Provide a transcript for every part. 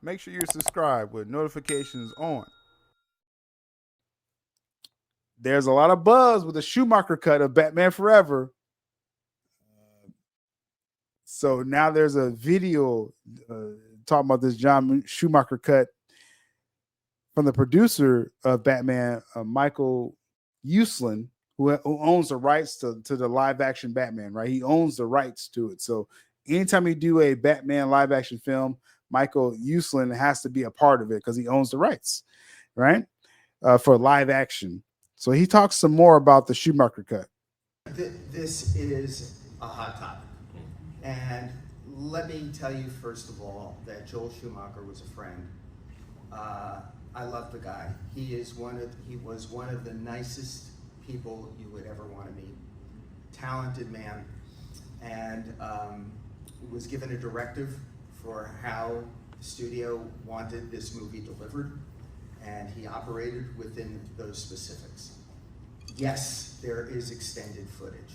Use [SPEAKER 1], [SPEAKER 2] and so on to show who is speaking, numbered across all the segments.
[SPEAKER 1] make sure you're subscribed with notifications on. There's a lot of buzz with the Schumacher cut of Batman Forever. So now there's a video talking about this John Schumacher cut from the producer of Batman, Michael Uslan, who owns the rights to the live action Batman, right? He owns the rights to it. So anytime you do a Batman live action film, Michael Uslan has to be a part of it because he owns the rights, right? For live action. So he talks some more about the Schumacher cut.
[SPEAKER 2] This is a hot topic. And let me tell you, first of all, that Joel Schumacher was a friend. I love the guy. He was one of the nicest people you would ever want to meet. Talented man, and was given a directive for how the studio wanted this movie delivered, and he operated within those specifics. Yes, there is extended footage.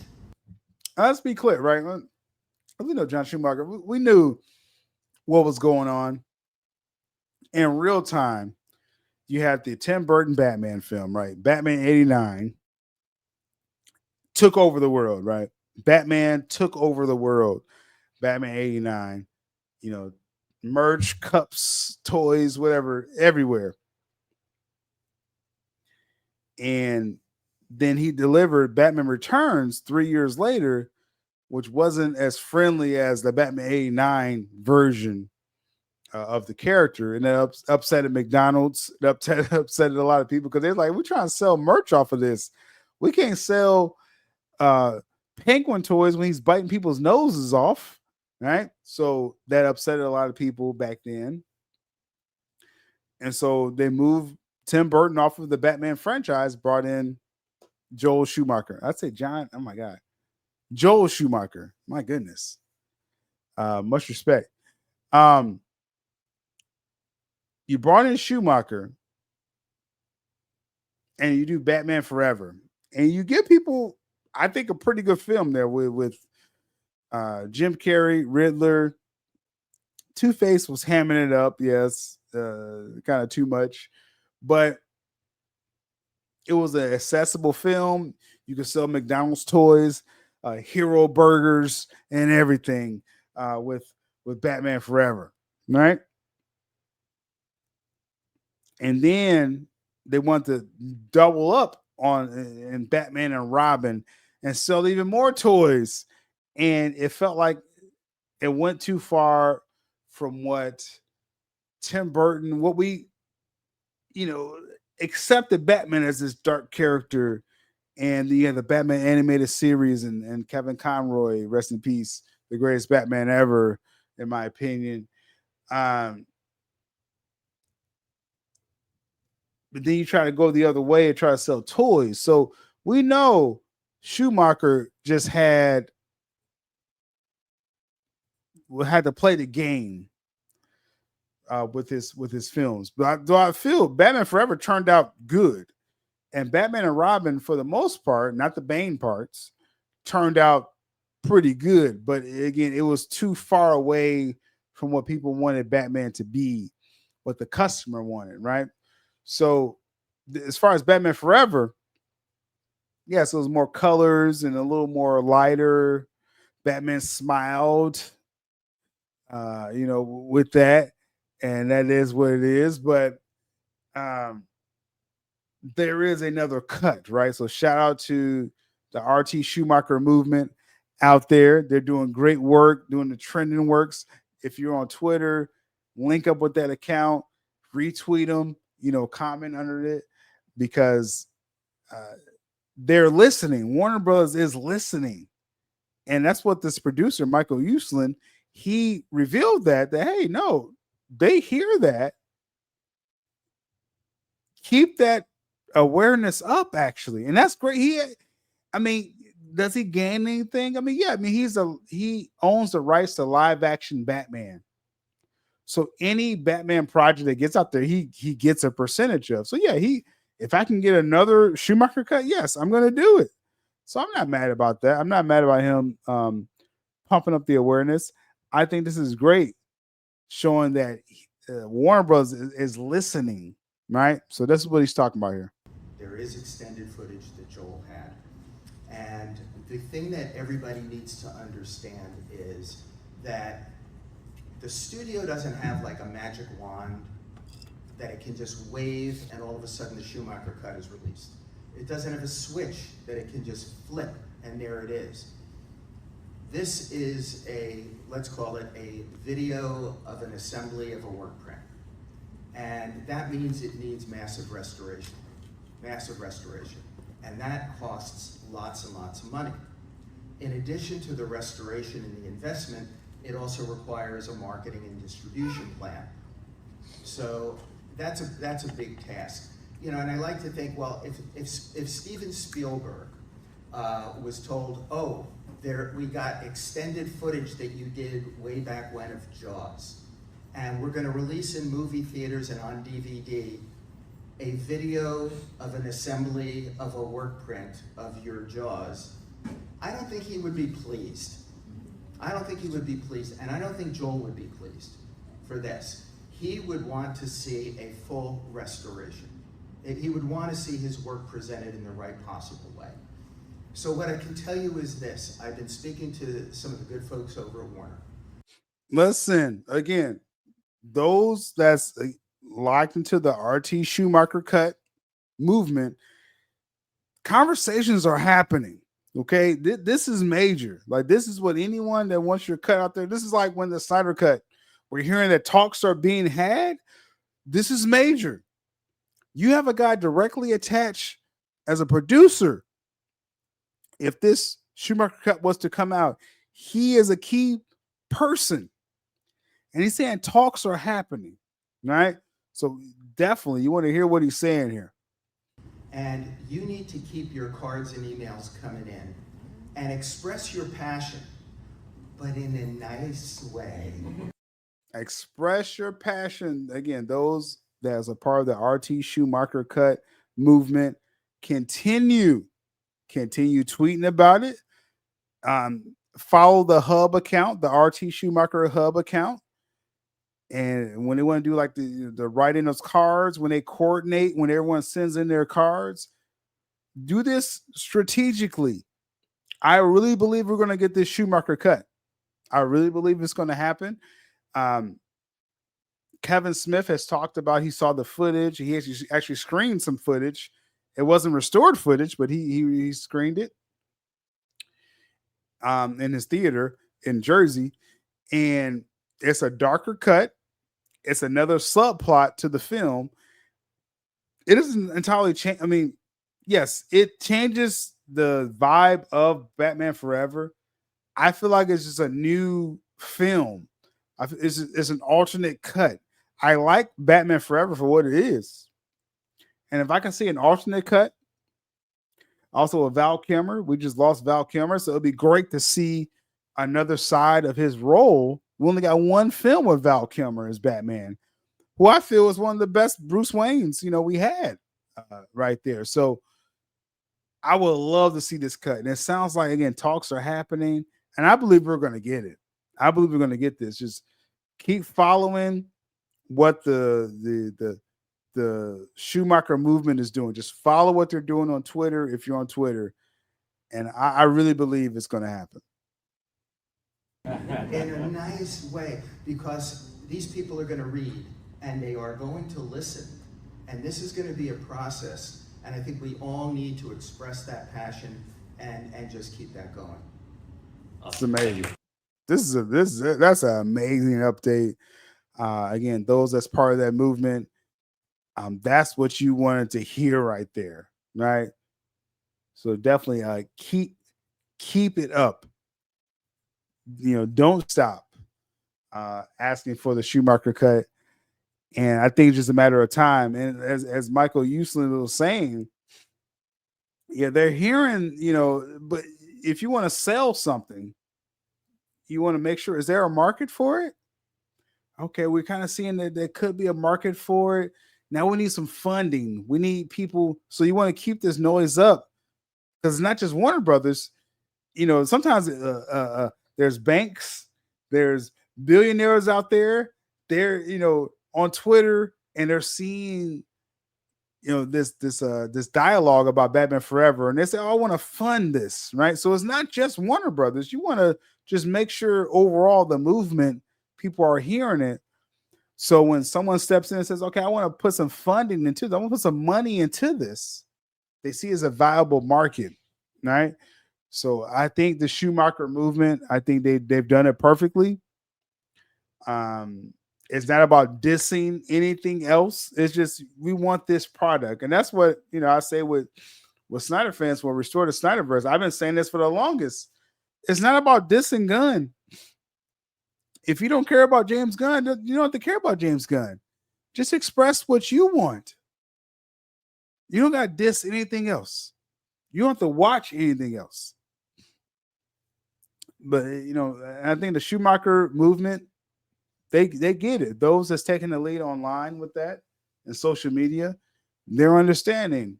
[SPEAKER 1] Let's be clear, right? We know John Schumacher. We knew what was going on in real time. You had the Tim Burton Batman film, right? Batman '89 took over the world, right? Batman took over the world. Batman '89, you know, merch, cups, toys, whatever, everywhere. And then he delivered Batman Returns 3 years later, which wasn't as friendly as the Batman '89 version of the character, and that upset at McDonald's. It upset a lot of people because they're like, "We're trying to sell merch off of this. We can't sell uh, Penguin toys when he's biting people's noses off." Right? So that upset a lot of people back then, and so they moved Tim Burton off of the Batman franchise, brought in Joel Schumacher. I'd say John. Oh my God, Joel Schumacher. My goodness. Much respect. Um, you brought in Schumacher and you do Batman Forever, and you give people, I think, a pretty good film there with Jim Carrey, Riddler. Two Face was hamming it up, yes, kind of too much, but it was an accessible film. You could sell McDonald's toys, hero burgers, and everything with Batman Forever, right? And then they want to double up on in Batman and Robin and sell even more toys. And it felt like it went too far from what Tim Burton, what we, you know, accepted Batman as this dark character, and the Batman animated series and Kevin Conroy, rest in peace, the greatest Batman ever, in my opinion. Um, but then you try to go the other way and try to sell toys. So we know Schumacher just had to play the game with his films. But though I feel Batman Forever turned out good, and Batman and Robin, for the most part, not the Bane parts, turned out pretty good. But again, it was too far away from what people wanted Batman to be, what the customer wanted, right? So as far as Batman Forever, yes, it was more colors and a little more lighter. Batman smiled, with that, and that is what it is. But um, there is another cut, right? So shout out to the RT Schumacher movement out there. They're doing great work, doing the trending works. If you're on Twitter, link up with that account, retweet them, comment under it because uh, they're listening. Warner Bros. Is listening. And that's what this producer, Michael Uslan, he revealed that hey, no, they hear that. Keep that awareness up, actually. And that's great. I mean, does he gain anything? I mean, yeah, I mean, he owns the rights to live action Batman. So any Batman project that gets out there, he gets a percentage of. So yeah, if I can get another Schumacher cut, yes, I'm gonna do it. So I'm not mad about that. I'm not mad about him pumping up the awareness. I think this is great, showing that Warner Bros. Is listening, right? So that's what he's talking about here.
[SPEAKER 2] There is extended footage that Joel had. And the thing that everybody needs to understand is that the studio doesn't have like a magic wand that it can just wave and all of a sudden the Schumacher cut is released. It doesn't have a switch that it can just flip and there it is. This is a, let's call it a video of an assembly of a work print. And that means it needs massive restoration. And that costs lots and lots of money. In addition to the restoration and the investment, it also requires a marketing and distribution plan. So that's a big task. You know, and I like to think, well, if Steven Spielberg was told, oh, we got extended footage that you did way back when of Jaws, and we're going to release in movie theaters and on DVD a video of an assembly of a work print of your Jaws, I don't think he would be pleased. I don't think he would be pleased, and I don't think Joel would be pleased for this. He would want to see a full restoration. He would want to see his work presented in the right possible way. So what I can tell you is this. I've been speaking to some of the good folks over at Warner.
[SPEAKER 1] Listen, again, those that's locked into the RT Schumacher cut movement, conversations are happening. Okay, this is major. Like, this is what anyone that wants your cut out there. This is like when the Snyder cut, we're hearing that talks are being had. This is major. You have a guy directly attached as a producer. If this Schumacher cut was to come out, he is a key person. And he's saying talks are happening, right? So definitely you want to hear what he's saying here.
[SPEAKER 2] And you need to keep your cards and emails coming in and express your passion, but in a nice way.
[SPEAKER 1] Express your passion. Again, those that's a part of the RT Schumacher cut movement, continue tweeting about it. Follow the Hub account, the RT Schumacher Hub account. And when they want to do like the writing of cards, when they coordinate, when everyone sends in their cards, do this strategically. I really believe we're going to get this Schumacher cut. I really believe it's going to happen. Kevin Smith has talked about, he saw the footage. He actually screened some footage. It wasn't restored footage, but he screened it in his theater in Jersey. And it's a darker cut. It's another subplot to the film. It doesn't entirely change. I mean, yes, it changes the vibe of Batman Forever. I feel like it's just a new film. It's an alternate cut. I like Batman Forever for what it is. And if I can see an alternate cut, also a Val Kilmer. We just lost Val Kilmer, so it'd be great to see another side of his role. We only got one film with Val Kilmer as Batman, who I feel is one of the best Bruce Waynes, we had right there. So I would love to see this cut. And it sounds like, again, talks are happening, and I believe we're going to get it. I believe we're going to get this. Just keep following what the Schumacher movement is doing. Just follow what they're doing on Twitter if you're on Twitter. And I really believe it's going to happen.
[SPEAKER 2] In a nice way, because these people are going to read and they are going to listen. And this is going to be a process. And I think we all need to express that passion and just keep that going.
[SPEAKER 1] It's amazing. That's an amazing update. Again, those that's part of that movement, that's what you wanted to hear right there, right? So definitely keep it up. Don't stop asking for the Schumacher cut. And I think it's just a matter of time. And as Michael Uslan was saying, yeah, they're hearing, but if you want to sell something, you want to make sure, is there a market for it? Okay, we're kind of seeing that there could be a market for it. Now we need some funding. We need people. So you want to keep this noise up, because it's not just Warner Brothers. Sometimes there's banks, there's billionaires out there. They're on Twitter and they're seeing this dialogue about Batman Forever, and they say, "Oh, I want to fund this," right? So it's not just Warner Brothers. You want to just make sure overall the movement people are hearing it. So when someone steps in and says, "Okay, I want to put some funding into this, I want to put some money into this," they see it as a viable market, right? So I think the Schumacher movement, I think they've done it perfectly. Um, it's not about dissing anything else. It's just we want this product, and that's what I say with Snyder fans will restore the Snyderverse. I've been saying this for the longest. It's not about dissing Gunn. If you don't care about James Gunn, you don't have to care about James Gunn. Just express what you want. You don't got to diss anything else. You don't have to watch anything else. But I think the Schumacher movement, they get it. Those that's taking the lead online with that and social media, they're understanding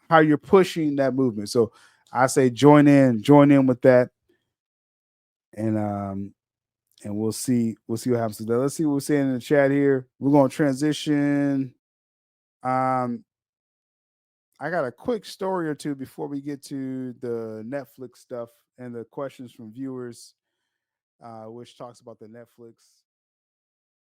[SPEAKER 1] how you're pushing that movement. So I say join in with that, and we'll see what happens today. Let's see what we're saying in the chat here. We're gonna transition. Um, I got a quick story or two before we get to the Netflix stuff and the questions from viewers, which talks about the Netflix